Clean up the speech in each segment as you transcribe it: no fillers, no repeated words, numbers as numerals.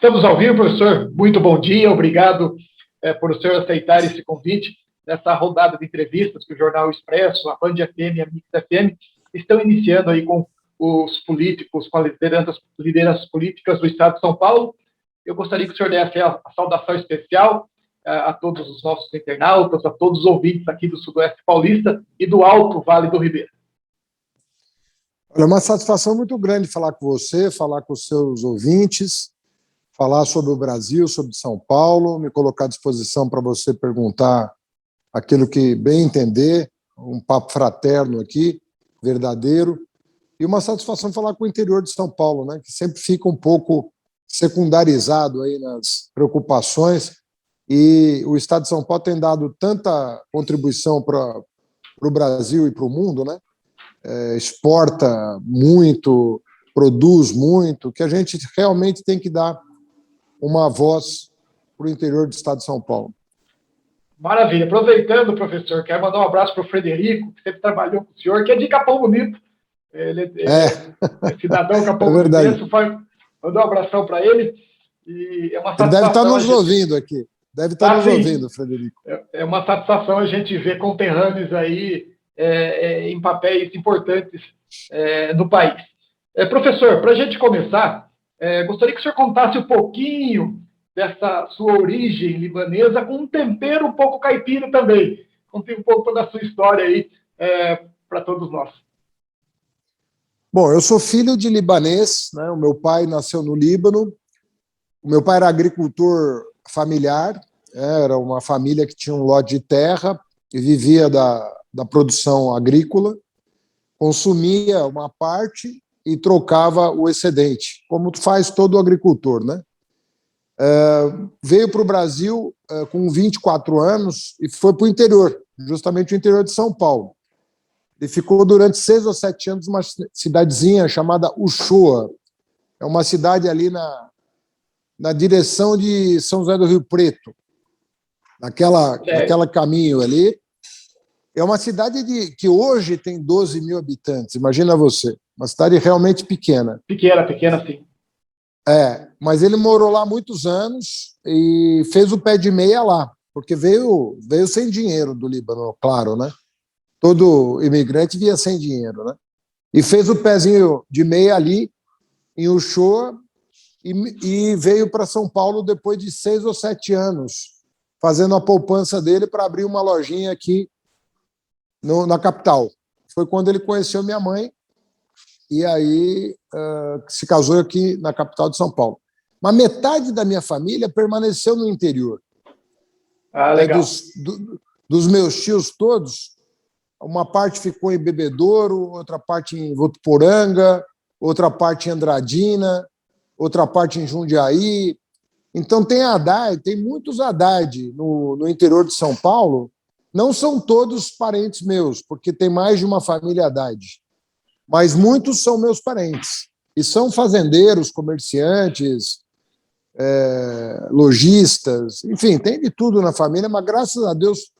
Estamos ao vivo, professor. Muito bom dia, obrigado por o senhor aceitar esse convite nessa rodada de entrevistas que o Jornal Expresso, a Band FM e a Mix FM estão iniciando aí com os políticos, com as lideranças políticas do Estado de São Paulo. Eu gostaria que o senhor desse a saudação especial a todos os nossos internautas, a todos os ouvintes aqui do Sudoeste Paulista e do Alto Vale do Ribeira. É uma satisfação muito grande falar com você, falar com os seus ouvintes, falar sobre o Brasil, sobre São Paulo, me colocar à disposição para você perguntar aquilo que bem entender, um papo fraterno aqui, verdadeiro, e uma satisfação falar com o interior de São Paulo, né, que sempre fica um pouco secundarizado aí nas preocupações, e o Estado de São Paulo tem dado tanta contribuição para o Brasil e para o mundo, né, exporta muito, produz muito, que a gente realmente tem que dar uma voz para o interior do Estado de São Paulo. Maravilha. Aproveitando, professor, quero mandar um abraço para o Frederico, que sempre trabalhou com o senhor, que é de Capão Bonito. Ele é cidadão Capão Bonito. Mandar um abração para ele. E é uma satisfação. Ele deve estar nos ouvindo aqui. Deve estar nos ouvindo, Frederico. É uma satisfação a gente ver conterrâneos aí em papéis importantes no país. Professor, para a gente começar, gostaria que o senhor contasse um pouquinho dessa sua origem libanesa com um tempero um pouco caipira também. Conte um pouco da sua história aí para todos nós. Bom, eu sou filho de libanês, né? O meu pai nasceu no Líbano. O meu pai era agricultor familiar, era uma família que tinha um lote de terra e vivia da produção agrícola, consumia uma parte e trocava o excedente, como faz todo agricultor, né? Veio para o Brasil com 24 anos e foi para o interior, justamente o interior de São Paulo. Ele ficou durante 6 ou 7 anos numa cidadezinha chamada Uchoa. É uma cidade ali na direção de São José do Rio Preto, naquela caminho ali. É uma cidade que hoje tem 12 mil habitantes, imagina você, uma cidade realmente pequena. Pequena, sim. Mas ele morou lá muitos anos e fez o pé de meia lá, porque veio sem dinheiro do Líbano, claro, né? Todo imigrante via sem dinheiro, né? E fez o pezinho de meia ali, em Uchoa, e veio para São Paulo depois de 6 ou 7 anos, fazendo a poupança dele para abrir uma lojinha aqui na capital. Foi quando ele conheceu minha mãe, e aí se casou aqui na capital de São Paulo. Mas metade da minha família permaneceu no interior. Legal. Dos meus tios todos, uma parte ficou em Bebedouro, outra parte em Votuporanga, outra parte em Andradina, outra parte em Jundiaí. Então tem muitos Haddad no interior de São Paulo. Não são todos parentes meus, porque tem mais de uma família Haddad. Mas muitos são meus parentes. E são fazendeiros, comerciantes, lojistas, enfim, tem de tudo na família, mas graças a Deus,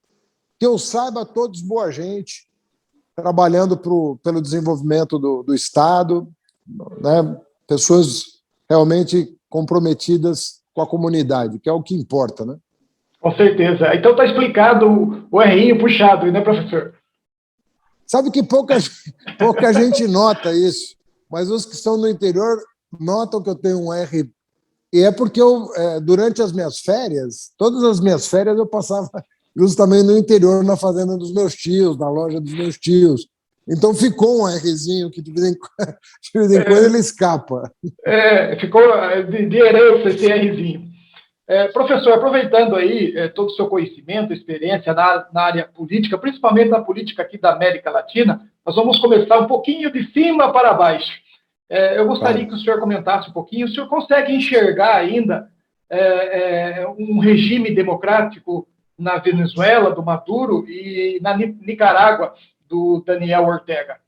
que eu saiba, todos boa gente, trabalhando pelo desenvolvimento do Estado, né? Pessoas realmente comprometidas com a comunidade, que é o que importa, né? Com certeza. Então está explicado o R puxado, né, professor? Sabe que pouca gente nota isso, mas os que estão no interior notam que eu tenho um R. E é porque durante as minhas férias, todas as minhas férias eu passava justamente no interior, na fazenda dos meus tios, na loja dos meus tios. Então ficou um Rzinho que de vez em quando ele escapa. Ficou de herança esse Rzinho. Professor, aproveitando aí todo o seu conhecimento, experiência na área política, principalmente na política aqui da América Latina, nós vamos começar um pouquinho de cima para baixo. Eu gostaria que o senhor comentasse um pouquinho. O senhor consegue enxergar ainda um regime democrático na Venezuela, do Maduro, e na Nicarágua, do Daniel Ortega?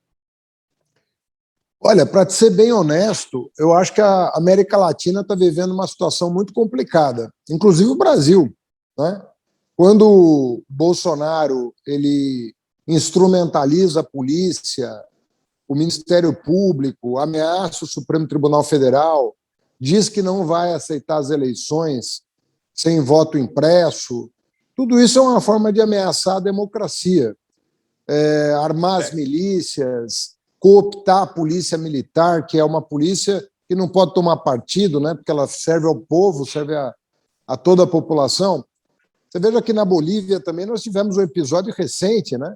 Olha, para ser bem honesto, eu acho que a América Latina está vivendo uma situação muito complicada, inclusive o Brasil, né? Quando o Bolsonaro ele instrumentaliza a polícia, o Ministério Público, ameaça o Supremo Tribunal Federal, diz que não vai aceitar as eleições sem voto impresso. Tudo isso é uma forma de ameaçar a democracia, armar as milícias, cooptar a polícia militar, que é uma polícia que não pode tomar partido, né, porque ela serve ao povo, serve a toda a população. Você veja que na Bolívia também nós tivemos um episódio recente, né?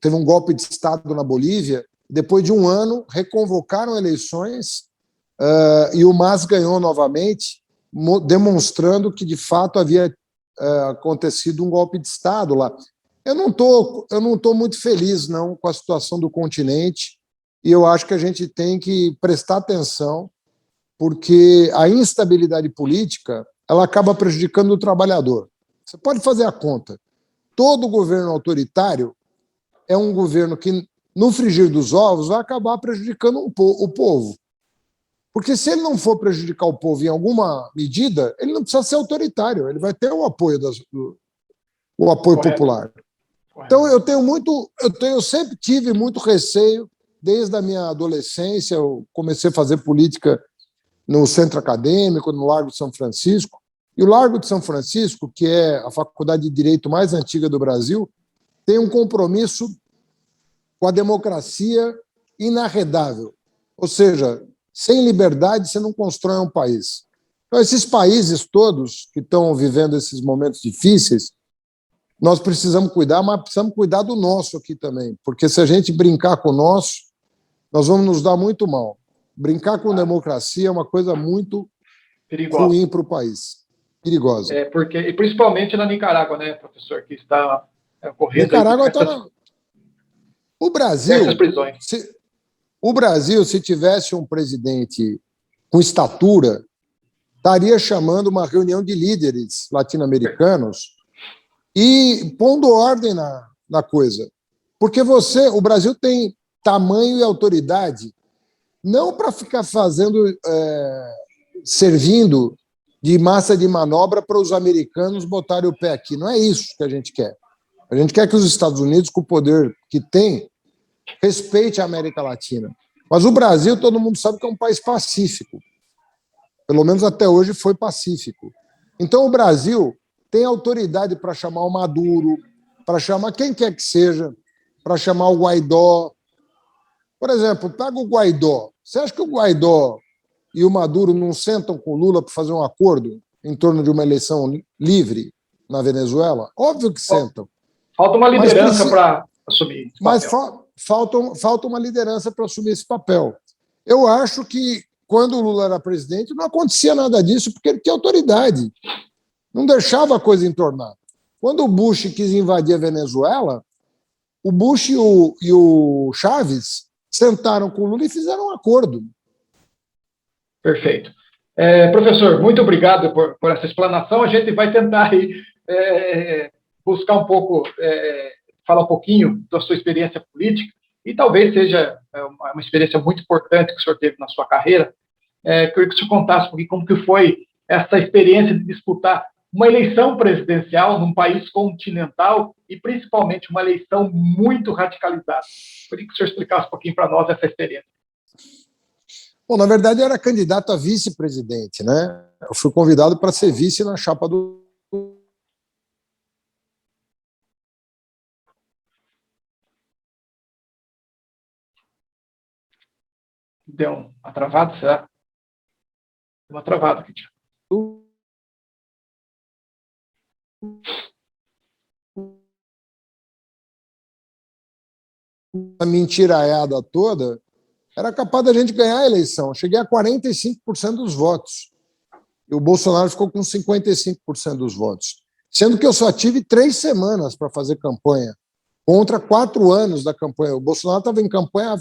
Teve um golpe de Estado na Bolívia, depois de um ano reconvocaram eleições e o MAS ganhou novamente, demonstrando que de fato havia acontecido um golpe de Estado lá. Eu não tô muito feliz não com a situação do continente e eu acho que a gente tem que prestar atenção, porque a instabilidade política ela acaba prejudicando o trabalhador. Você pode fazer a conta. Todo governo autoritário é um governo que, no frigir dos ovos, vai acabar prejudicando o povo. Porque se ele não for prejudicar o povo em alguma medida, ele não precisa ser autoritário, ele vai ter o apoio, popular. Então, eu sempre tive muito receio, desde a minha adolescência, eu comecei a fazer política no Centro Acadêmico, no Largo de São Francisco. E o Largo de São Francisco, que é a faculdade de direito mais antiga do Brasil, tem um compromisso com a democracia inarredável. Ou seja, sem liberdade você não constrói um país. Então, esses países todos que estão vivendo esses momentos difíceis, nós precisamos cuidar, mas precisamos cuidar do nosso aqui também, porque se a gente brincar com o nosso, nós vamos nos dar muito mal. Brincar com democracia é uma coisa muito perigosa, ruim para o país. Perigosa. E principalmente na Nicarágua, né, professor, que está ocorrendo... Nicarágua está... O Brasil, se tivesse um presidente com estatura, estaria chamando uma reunião de líderes latino-americanos e pondo ordem na coisa. Porque o Brasil tem tamanho e autoridade não para ficar servindo de massa de manobra para os americanos botarem o pé aqui. Não é isso que a gente quer. A gente quer que os Estados Unidos, com o poder que tem, respeite a América Latina. Mas o Brasil, todo mundo sabe que é um país pacífico. Pelo menos até hoje foi pacífico. Então o Brasil tem autoridade para chamar o Maduro, para chamar quem quer que seja, para chamar o Guaidó. Por exemplo, pega o Guaidó. Você acha que o Guaidó e o Maduro não sentam com o Lula para fazer um acordo em torno de uma eleição livre na Venezuela? Óbvio que sentam. Falta uma liderança para assumir esse papel. Mas falta uma liderança para assumir esse papel. Eu acho que, quando o Lula era presidente, não acontecia nada disso, porque ele tinha autoridade. Não deixava a coisa entornar. Quando o Bush quis invadir a Venezuela, o Bush e o Chávez sentaram com o Lula e fizeram um acordo. Perfeito. Professor, muito obrigado por essa explanação. A gente vai tentar aí, buscar um pouco, falar um pouquinho da sua experiência política, e talvez seja uma experiência muito importante que o senhor teve na sua carreira. Queria que o senhor contasse um pouquinho como que foi essa experiência de disputar uma eleição presidencial num país continental e, principalmente, uma eleição muito radicalizada. Queria que o senhor explicasse um pouquinho para nós essa experiência. Bom, na verdade, eu era candidato a vice-presidente, né? Eu fui convidado para ser vice na chapa do... Deu uma travada, será? Deu uma travada aqui, Tiago. A mentiraiada toda, era capaz da gente ganhar a eleição. Eu cheguei a 45% dos votos. E o Bolsonaro ficou com 55% dos votos. Sendo que eu só tive 3 semanas para fazer campanha, contra 4 anos da campanha. O Bolsonaro estava em campanha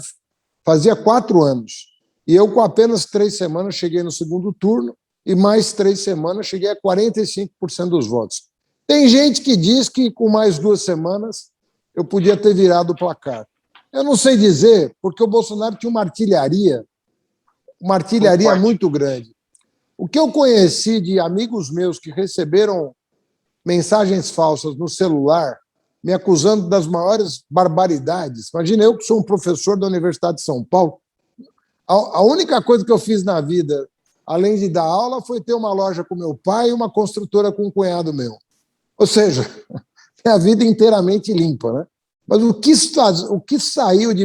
fazia 4 anos. E eu, com apenas 3 semanas, cheguei no segundo turno, e mais 3 semanas cheguei a 45% dos votos. Tem gente que diz que com mais 2 semanas eu podia ter virado o placar. Eu não sei dizer, porque o Bolsonaro tinha uma artilharia muito grande. O que eu conheci de amigos meus que receberam mensagens falsas no celular, me acusando das maiores barbaridades. Imagina, eu que sou um professor da Universidade de São Paulo, A única coisa que eu fiz na vida, além de dar aula, foi ter uma loja com meu pai e uma construtora com um cunhado meu. Ou seja, é a vida inteiramente limpa, né? Mas o que saiu de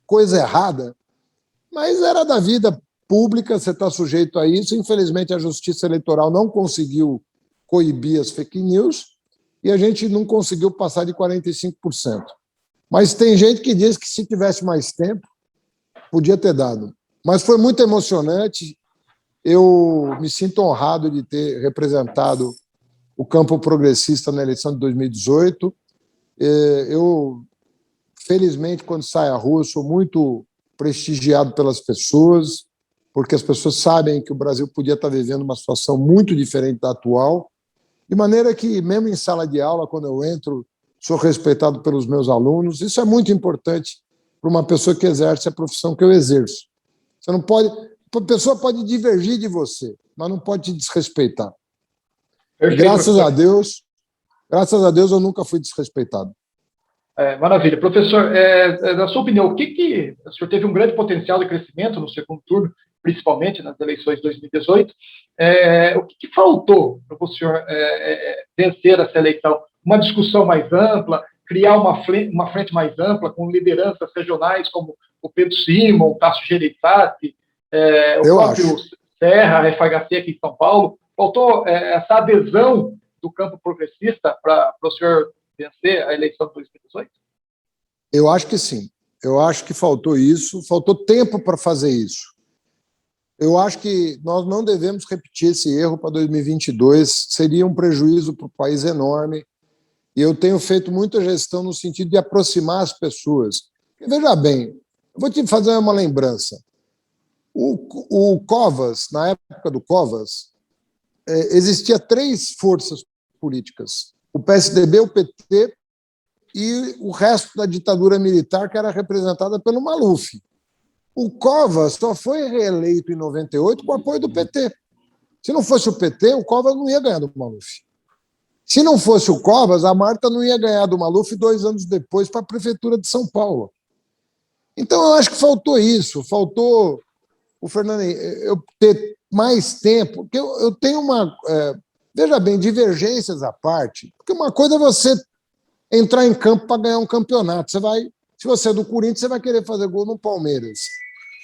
coisa errada, mas era da vida pública, você está sujeito a isso. Infelizmente, a Justiça Eleitoral não conseguiu coibir as fake news e a gente não conseguiu passar de 45%. Mas tem gente que diz que se tivesse mais tempo, podia ter dado. Mas foi muito emocionante. Eu me sinto honrado de ter representado o campo progressista na eleição de 2018. Eu, felizmente, quando saio à rua, sou muito prestigiado pelas pessoas, porque as pessoas sabem que o Brasil podia estar vivendo uma situação muito diferente da atual, de maneira que, mesmo em sala de aula, quando eu entro, sou respeitado pelos meus alunos. Isso é muito importante para uma pessoa que exerce a profissão que eu exerço. Você não pode, a pessoa pode divergir de você, mas não pode te desrespeitar. Graças a Deus, eu nunca fui desrespeitado. Maravilha. Professor, na sua opinião, o senhor teve um grande potencial de crescimento no segundo turno, principalmente nas eleições de 2018. O que faltou para o senhor vencer essa eleição? Uma discussão mais ampla, criar uma frente mais ampla, com lideranças regionais como o Pedro Simon, o Tasso Gereissati, o próprio Serra, a FHC aqui em São Paulo. Faltou essa adesão do campo progressista para o senhor vencer a eleição de 2018? Eu acho que sim. Eu acho que faltou isso, faltou tempo para fazer isso. Eu acho que nós não devemos repetir esse erro para 2022, seria um prejuízo para o país enorme, e eu tenho feito muita gestão no sentido de aproximar as pessoas. E veja bem, eu vou te fazer uma lembrança. O Covas, na época do Covas, existia 3 forças políticas: o PSDB, o PT e o resto da ditadura militar, que era representada pelo Maluf. O Covas só foi reeleito em 98 com o apoio do PT. Se não fosse o PT, o Covas não ia ganhar do Maluf. Se não fosse o Covas, a Marta não ia ganhar do Maluf 2 anos depois para a Prefeitura de São Paulo. Então, eu acho que faltou isso, faltou o Fernando eu ter mais tempo, porque eu tenho uma... veja bem, divergências à parte, porque uma coisa é você entrar em campo para ganhar um campeonato. Se você é do Corinthians, você vai querer fazer gol no Palmeiras.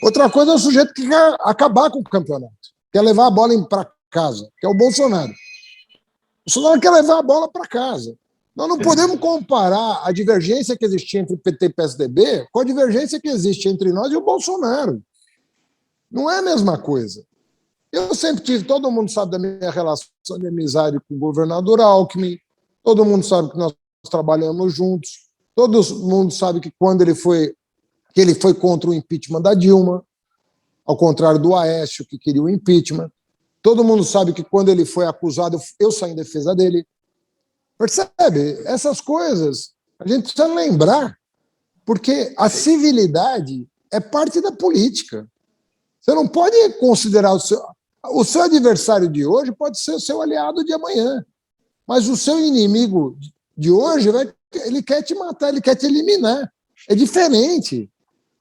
Outra coisa é o sujeito que quer acabar com o campeonato, quer levar a bola para casa, que é o Bolsonaro. O Bolsonaro quer levar a bola para casa. Nós não podemos comparar a divergência que existia entre PT e PSDB com a divergência que existe entre nós e o Bolsonaro. Não é a mesma coisa. Eu sempre tive, todo mundo sabe da minha relação de amizade com o governador Alckmin, todo mundo sabe que nós trabalhamos juntos, todo mundo sabe que quando ele foi contra o impeachment da Dilma, ao contrário do Aécio, que queria o impeachment, todo mundo sabe que quando ele foi acusado, eu saí em defesa dele. Percebe? Essas coisas a gente precisa lembrar, porque a civilidade é parte da política. Você não pode considerar o seu adversário de hoje pode ser o seu aliado de amanhã, mas o seu inimigo de hoje ele quer te matar, ele quer te eliminar. É diferente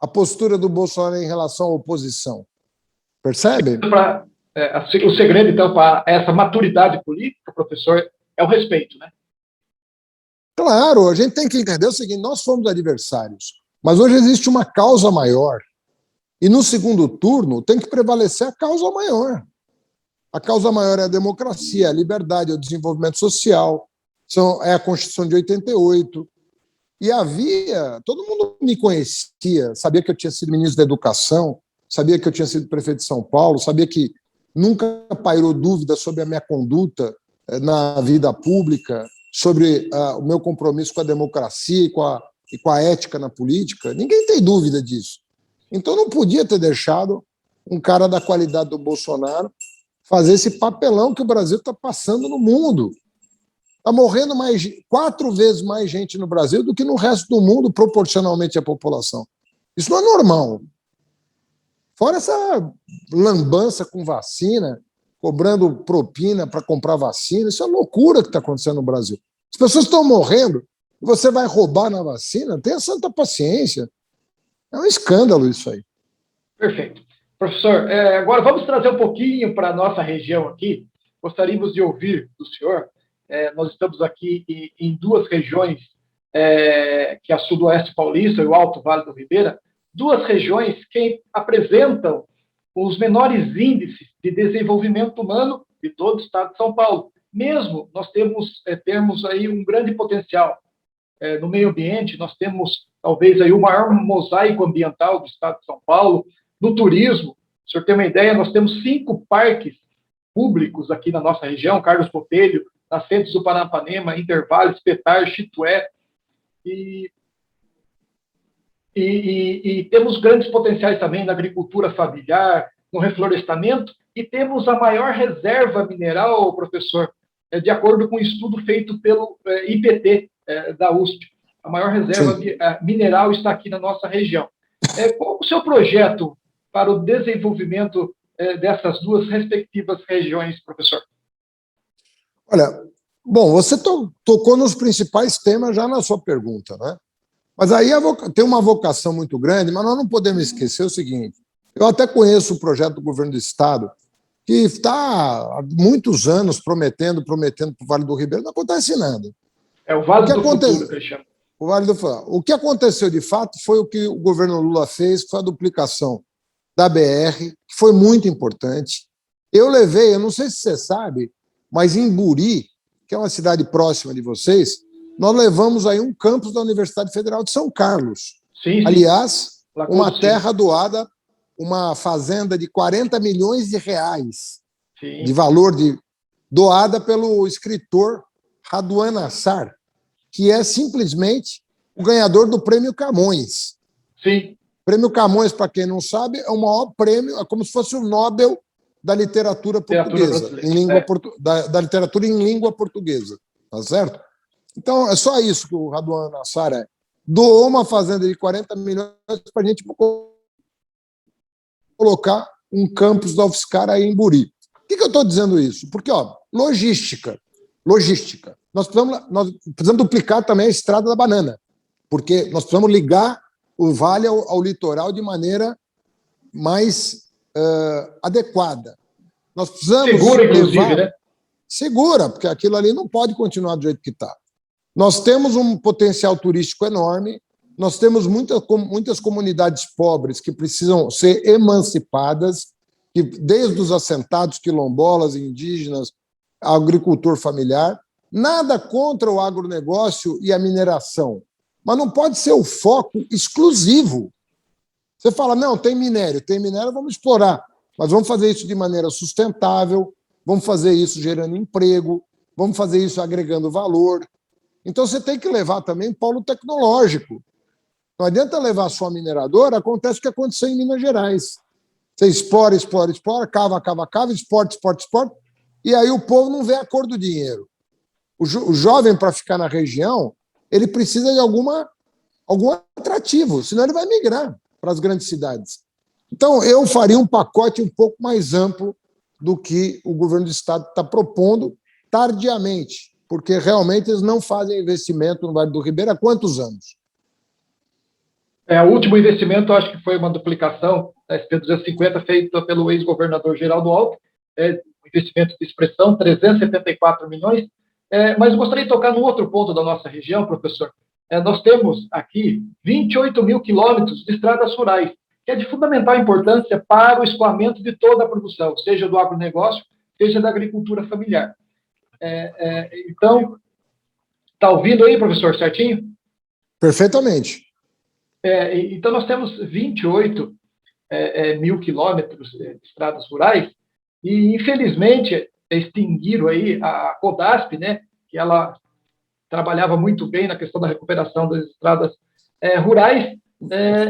a postura do Bolsonaro em relação à oposição. Percebe? O segredo, então, para essa maturidade política, professor, é o respeito, né? Claro, a gente tem que entender o seguinte: nós somos adversários, mas hoje existe uma causa maior. E no segundo turno tem que prevalecer a causa maior. A causa maior é a democracia, a liberdade, o desenvolvimento social, é a Constituição de 88. E todo mundo me conhecia, sabia que eu tinha sido ministro da Educação, sabia que eu tinha sido prefeito de São Paulo, sabia que nunca pairou dúvida sobre a minha conduta na vida pública, sobre o meu compromisso com a democracia e com a ética na política. Ninguém tem dúvida disso. Então, não podia ter deixado um cara da qualidade do Bolsonaro fazer esse papelão que o Brasil está passando no mundo. Está morrendo 4 vezes mais gente no Brasil do que no resto do mundo, proporcionalmente à população. Isso não é normal. Fora essa lambança com vacina, cobrando propina para comprar vacina, isso é loucura que está acontecendo no Brasil. As pessoas estão morrendo e você vai roubar na vacina? Tenha santa paciência. É um escândalo isso aí. Perfeito. Professor, agora vamos trazer um pouquinho para a nossa região aqui. Gostaríamos de ouvir do senhor. Nós estamos aqui em duas regiões, que é a Sudoeste Paulista e o Alto Vale do Ribeira, duas regiões que apresentam os menores índices de desenvolvimento humano de todo o estado de São Paulo. Mesmo nós temos aí um grande potencial no meio ambiente, nós temos talvez aí o maior mosaico ambiental do estado de São Paulo, no turismo. O senhor tem uma ideia, nós temos 5 parques públicos aqui na nossa região, Carlos Botelho, Nascentes do Paranapanema, Intervales, Petar, Chitué, e temos grandes potenciais também na agricultura familiar, no reflorestamento, e temos a maior reserva mineral, professor, de acordo com um estudo feito pelo IPT da USP. A maior reserva mineral está aqui na nossa região. Qual o seu projeto para o desenvolvimento dessas duas respectivas regiões, professor? Olha, bom, você tocou nos principais temas já na sua pergunta, né? Mas aí tem uma vocação muito grande, mas nós não podemos esquecer o seguinte: eu até conheço o projeto do governo do Estado, que está há muitos anos prometendo para o Vale do Ribeira, não acontece nada. É o Vale do Futuro, que ele chama. O Vale do Futuro. O que aconteceu de fato foi o que o governo Lula fez, que foi a duplicação da BR, que foi muito importante. Eu não sei se você sabe, mas em Buri, que é uma cidade próxima de vocês, nós levamos aí um campus da Universidade Federal de São Carlos. Sim. Aliás, uma terra doada, uma fazenda de 40 milhões de reais de valor doada pelo escritor Raduan Nassar, que é simplesmente o ganhador do Prêmio Camões. Sim. O Prêmio Camões, para quem não sabe, é o maior prêmio, é como se fosse o Nobel da literatura portuguesa, da literatura em língua portuguesa, tá certo? Então, é só isso que o Raduan Nassar doou uma fazenda de 40 milhões para a gente colocar um campus da UFSCar aí em Buri. Por que eu estou dizendo isso? Porque, logística. Nós precisamos duplicar também a Estrada da Banana, porque nós precisamos ligar o vale ao litoral de maneira mais adequada. Nós precisamos segura, inclusive, né? Segura, porque aquilo ali não pode continuar do jeito que está. Nós temos um potencial turístico enorme, nós temos muitas comunidades pobres que precisam ser emancipadas, que, desde os assentados quilombolas, indígenas, agricultor familiar. Nada contra o agronegócio e a mineração, mas não pode ser o foco exclusivo. Você fala, não, tem minério, vamos explorar, mas vamos fazer isso de maneira sustentável, vamos fazer isso gerando emprego, vamos fazer isso agregando valor. Então, você tem que levar também polo tecnológico. Não adianta levar só a mineradora, acontece o que aconteceu em Minas Gerais. Você explora, cava, exporta, e aí o povo não vê a cor do dinheiro. O jovem, para ficar na região, ele precisa de algum atrativo, senão ele vai migrar para as grandes cidades. Então, eu faria um pacote um pouco mais amplo do que o governo do Estado está propondo, tardiamente, porque realmente eles não fazem investimento no Vale do Ribeira há quantos anos? O último investimento, acho que foi uma duplicação da SP-250 feita pelo ex-governador Geraldo Alckmin, investimento de expressão, 374 milhões. Mas eu gostaria de tocar num outro ponto da nossa região, professor. Nós temos aqui 28 mil quilômetros de estradas rurais, que é de fundamental importância para o escoamento de toda a produção, seja do agronegócio, seja da agricultura familiar. Então, está ouvindo aí, professor, certinho? Perfeitamente. Então, nós temos 28 mil quilômetros de estradas rurais e, infelizmente, extinguiram aí a Codasp, né, que ela trabalhava muito bem na questão da recuperação das estradas rurais,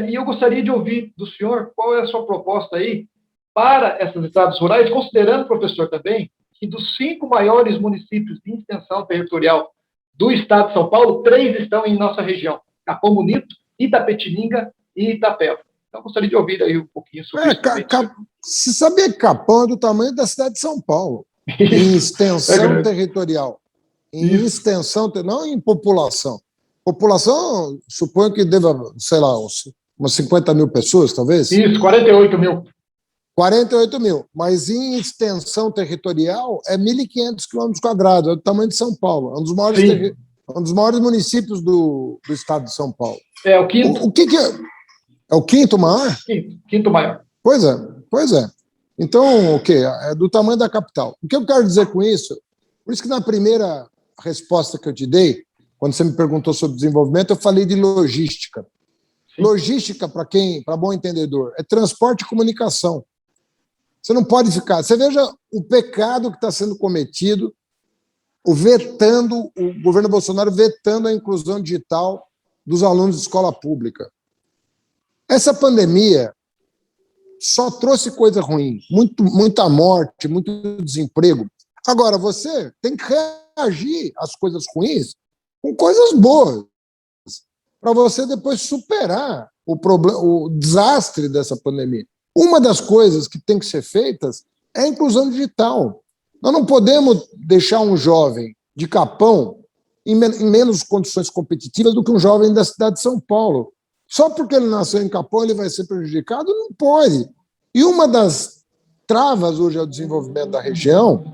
e eu gostaria de ouvir do senhor qual é a sua proposta aí para essas estradas rurais, considerando, professor, também, que dos 5 maiores municípios de extensão territorial do estado de São Paulo, 3 estão em nossa região, Capão Bonito, Itapetininga e Itapeva. Então, gostaria de ouvir aí um pouquinho sobre isso. Você sabia que Capão é do tamanho da cidade de São Paulo, em extensão territorial. Em extensão, não em população. População, suponho que deva, sei lá, umas 50 mil pessoas, talvez? Isso, 48 mil. 48 mil, mas em extensão territorial é 1.500 km², é do tamanho de São Paulo, é um dos maiores municípios do estado de São Paulo. É o quinto. O que é? É o quinto maior? Quinto maior. Pois é. Então, o quê? É do tamanho da capital. O que eu quero dizer com isso? Por isso que na primeira resposta que eu te dei, quando você me perguntou sobre desenvolvimento, eu falei de logística. Sim. Logística, para bom entendedor, é transporte e comunicação. Você não pode ficar... Você veja o pecado que está sendo cometido, o governo Bolsonaro vetando a inclusão digital dos alunos de escola pública. Essa pandemia só trouxe coisa ruim, muita morte, muito desemprego. Agora, você tem que reagir às coisas ruins com coisas boas, para você depois superar o desastre dessa pandemia. Uma das coisas que tem que ser feitas é a inclusão digital. Nós não podemos deixar um jovem de Capão em menos condições competitivas do que um jovem da cidade de São Paulo. Só porque ele nasceu em Capão ele vai ser prejudicado? Não pode. E uma das travas hoje ao desenvolvimento da região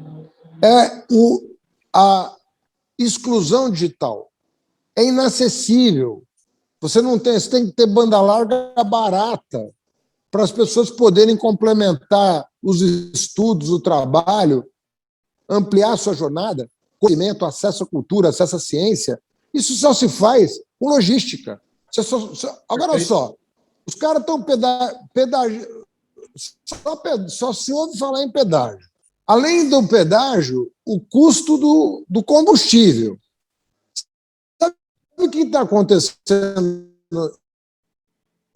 é a exclusão digital. É inacessível. Você tem que ter banda larga barata para as pessoas poderem complementar os estudos, o trabalho, ampliar sua jornada, conhecimento, acesso à cultura, acesso à ciência. Isso só se faz com logística. Agora, olha só, os caras estão pedágio. Só se ouve falar em pedágio. Além do pedágio, o custo do combustível. Sabe o que está acontecendo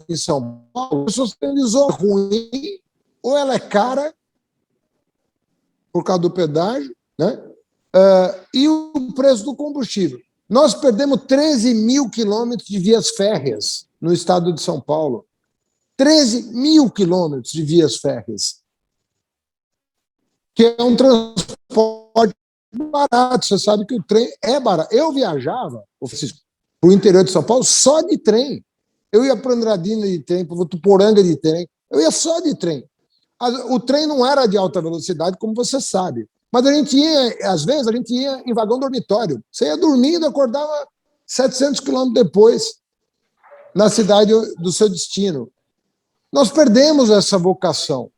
em São Paulo? As pessoas têm visão ruim, ou ela é cara, por causa do pedágio, né? E o preço do combustível. Nós perdemos 13 mil quilômetros de vias férreas no estado de São Paulo. 13 mil quilômetros de vias férreas, que é um transporte barato. Você sabe que o trem é barato. Eu viajava para o interior de São Paulo só de trem. Eu ia para Andradina de trem, para Votuporanga de trem. Eu ia só de trem. O trem não era de alta velocidade, como você sabe. Mas às vezes, a gente ia em vagão dormitório. Você ia dormindo e acordava 700 quilômetros depois, na cidade do seu destino. Nós perdemos essa vocação.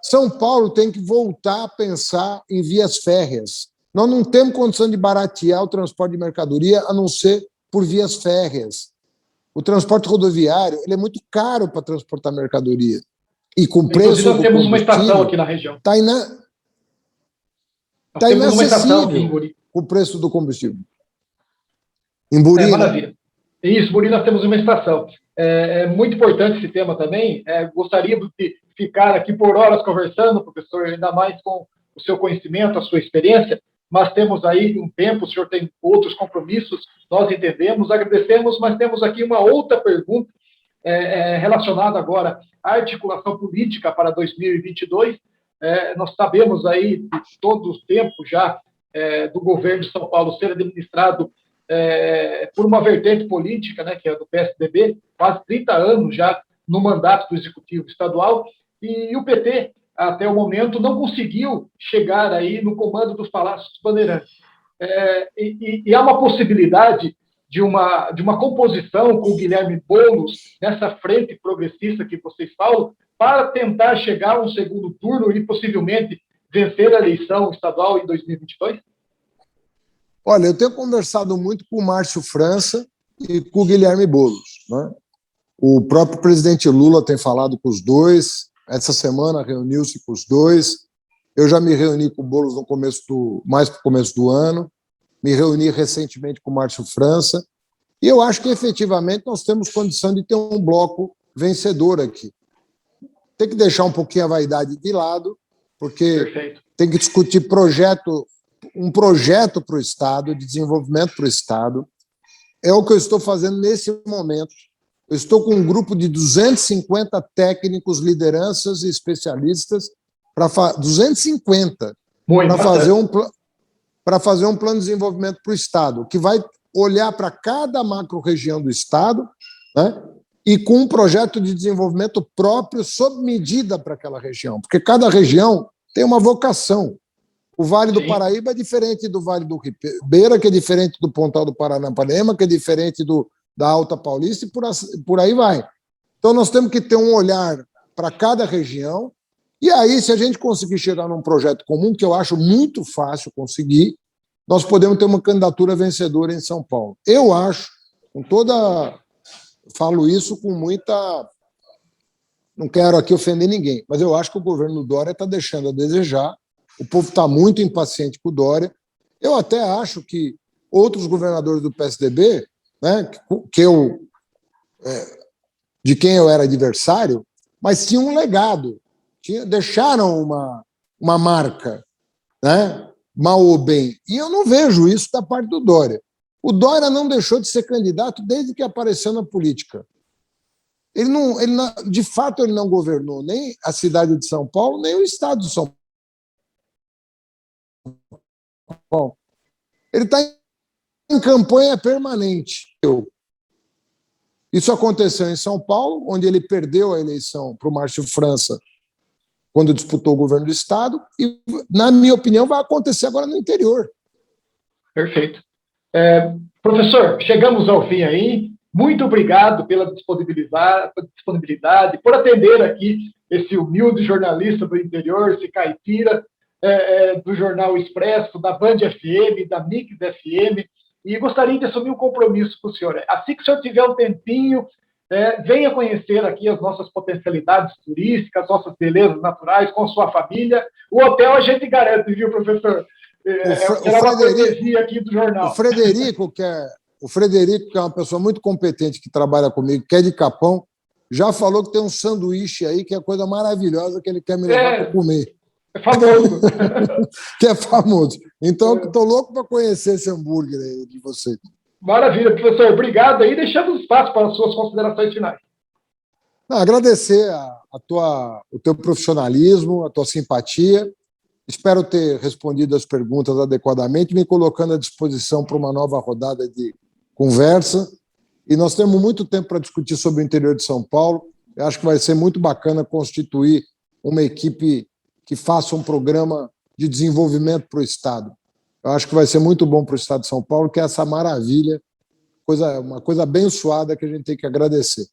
São Paulo tem que voltar a pensar em vias férreas. Nós não temos condição de baratear o transporte de mercadoria, a não ser por vias férreas. O transporte rodoviário ele é muito caro para transportar mercadoria. E com preço nós temos uma estação aqui na região. Está inacessível o preço do combustível. Em Buri, maravilha. Isso, Buri, nós temos uma estação. É muito importante esse tema também. Gostaria de ficar aqui por horas conversando, professor, ainda mais com o seu conhecimento, a sua experiência, mas temos aí um tempo, o senhor tem outros compromissos, nós entendemos, agradecemos, mas temos aqui uma outra pergunta relacionada agora à articulação política para 2022. Nós sabemos aí de todo o tempo já do governo de São Paulo ser administrado por uma vertente política, né, que é do PSDB, quase 30 anos já no mandato do Executivo Estadual, e o PT, até o momento, não conseguiu chegar aí no comando dos Palácios Bandeirantes. E há uma possibilidade de uma composição com o Guilherme Boulos nessa frente progressista que vocês falam, para tentar chegar a um segundo turno e possivelmente vencer a eleição estadual em 2022? Olha, eu tenho conversado muito com o Márcio França e com o Guilherme Boulos, né? O próprio presidente Lula tem falado com os dois, essa semana reuniu-se com os dois. Eu já me reuni com o Boulos mais para o começo do ano, me reuni recentemente com o Márcio França, e eu acho que, efetivamente, nós temos condição de ter um bloco vencedor aqui. Tem que deixar um pouquinho a vaidade de lado, porque Perfeito. Tem que discutir um projeto para o Estado, de desenvolvimento para o Estado. É o que eu estou fazendo nesse momento. Eu estou com um grupo de 250 técnicos, lideranças e especialistas, 250, para fazer um plano de desenvolvimento para o Estado, que vai olhar para cada macro-região do Estado, né, e com um projeto de desenvolvimento próprio sob medida para aquela região, porque cada região tem uma vocação. O Vale do Paraíba é diferente do Vale do Ribeira, que é diferente do Pontal do Paranapanema, que é diferente da Alta Paulista, e por aí vai. Então, nós temos que ter um olhar para cada região, e aí, se a gente conseguir chegar num projeto comum, que eu acho muito fácil conseguir, nós podemos ter uma candidatura vencedora em São Paulo. Eu acho, com toda... Falo isso com muita... Não quero aqui ofender ninguém, mas eu acho que o governo Dória está deixando a desejar, o povo está muito impaciente com o Dória. Eu até acho que outros governadores do PSDB, né, de quem eu era adversário, mas tinham um legado, deixaram uma marca, né, mal ou bem. E eu não vejo isso da parte do Dória. O Dória não deixou de ser candidato desde que apareceu na política. De fato, ele não governou nem a cidade de São Paulo, nem o estado de São Paulo. Ele está em campanha permanente. Isso aconteceu em São Paulo, onde ele perdeu a eleição para o Márcio França quando disputou o governo do estado, e, na minha opinião, vai acontecer agora no interior. Perfeito. Professor, chegamos ao fim aí. Muito obrigado pela disponibilidade, por atender aqui esse humilde jornalista do interior, esse caipira, do Jornal Expresso, da Band FM, da Mix FM, e gostaria de assumir um compromisso com o senhor. Assim que o senhor tiver um tempinho, venha conhecer aqui as nossas potencialidades turísticas, as nossas belezas naturais com a sua família. O hotel a gente garante, viu, professor? Será uma cortesia aqui do jornal. O Frederico, que é uma pessoa muito competente que trabalha comigo, que é de Capão, já falou que tem um sanduíche aí que é coisa maravilhosa que ele quer me levar para comer. É famoso. Que é famoso. Então, estou louco para conhecer esse hambúrguer aí de vocês. Maravilha, professor. Obrigado aí. Deixamos espaço para as suas considerações finais. Agradecer o teu profissionalismo, a tua simpatia. Espero ter respondido as perguntas adequadamente, me colocando à disposição para uma nova rodada de conversa. E nós temos muito tempo para discutir sobre o interior de São Paulo. Eu acho que vai ser muito bacana constituir uma equipe que faça um programa de desenvolvimento para o Estado. Eu acho que vai ser muito bom para o Estado de São Paulo, que é essa maravilha, uma coisa abençoada que a gente tem que agradecer.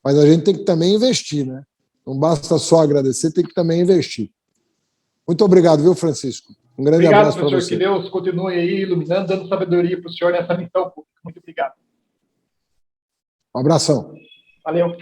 Mas a gente tem que também investir, né? Não basta só agradecer, tem que também investir. Muito obrigado, viu, Francisco? Um grande abraço para você. Professor, que Deus continue aí iluminando, dando sabedoria para o senhor nessa missão pública. Muito obrigado. Um abração. Valeu.